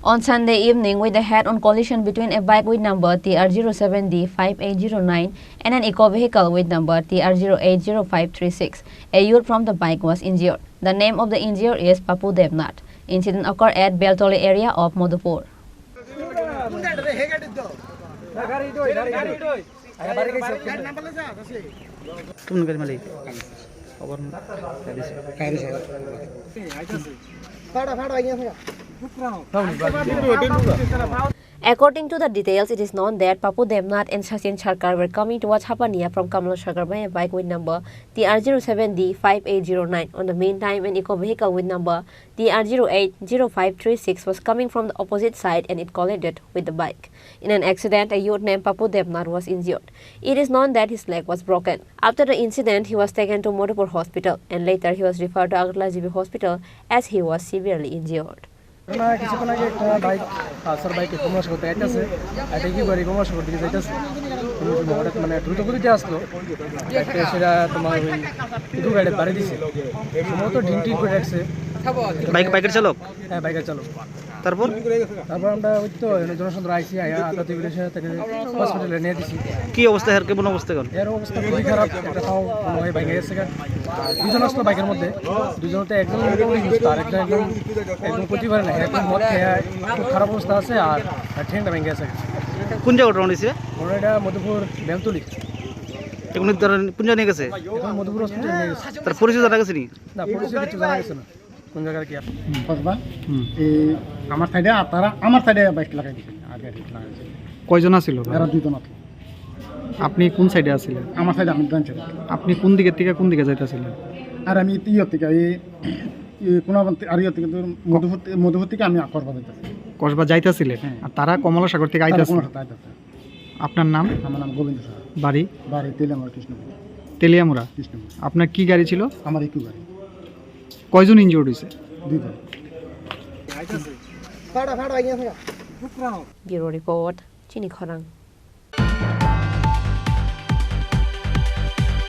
On Sunday evening, with a head-on collision between a bike with number TR07D5809 and an eco-vehicle with number TR080536, a youth from the bike was injured. The name of the injured is Papu Devnath. Incident occurred at Beltali area of Madhupur. According to the details, it is known that Papu Devnath and Sachin Sarkar were coming towards Hapania from Kamalasagar by a bike with number TR07D5809. On the meantime, an eco-vehicle with number TR080536 was coming from the opposite side and it collided with the bike. In an accident, a youth named Papu Devnath was injured. It is known that his leg was broken. After the incident, he was taken to Madhupur hospital and later he was referred to Agartala GB hospital as he was severely injured. কিছুক্ষণ আগে একটা bike Pulsar বাইকে commerce করতে যাইতেছে এটা কি করে commerce করতে যাইতেছে হঠাৎ মানে দ্রুত গতিতে আসলো একটা সেটা তোমার ওই দুটো গাড়ি বাড়ি দিছে সম্ভবত ডিনটিন করে রাখছে বাইকের চালক। হ্যাঁ বাইকের চালক। তারপর আমরা ওই তো জনসংখ্যা আইসি আয়া আদাতে বিদেশে তাকে হসপিটালে নিয়ে দিছি। কি অবস্থা এর কেমন অবস্থা এখন? এর অবস্থা খুবই খারাপ। একটা তাও কোনো হয় বাইকে গেছে দুজন আসলো বাইকের মধ্যে দুজনতে একজন আর একজন প্রতিবার না একদম মদ খেয়ে খুব খারাপ অবস্থা আছে আর ঠেংটা ভেঙে গেছে। কোন জায়গা ঘটনা হয়েছে? এটা মধুপুর বেলতলি। এখন কোন জায়গায় নিয়ে গেছে? এখন মধুপুর হসপিটালে নিয়ে গেছে। তার পরিচয় জানা গেছে নি? না পরিচয় কিছু জানা গেছে না কোন জায়গার কি বসবা এই আমার সাইডে তারা আমার সাইডে বাইক লাগাই দিছে আগে লাগাইছে। কয়জন ছিল? এরা দুজন আছে। আপনি কোন সাইডে আছিলেন? আমার সাইডে আমি ব্রাঞ্চে। আপনি কোন দিকে থেকে কোন দিকে যাইতেছিলেন? আর আমি ইয়র থেকে এই কোন আর ইয়র থেকে মধুপুর থেকে আমি কসবা যাইতেছি। কসবা যাইতেছিলেন আর তারা কমলাসাগর থেকে আইতাছে। আপনার নাম? আমার নাম গোবিন্দ স্যার। বাড়ি? তেলিয়ামুড়া কৃষ্ণপুর। তেলিয়ামুড়া কৃষ্ণপুর। আপনার কি গাড়ি ছিল? আমার ইকো গাড়ি। কয়জন ইনজুর্ড হয়েছে? দুইজন। Bureau report, Chini Khorang.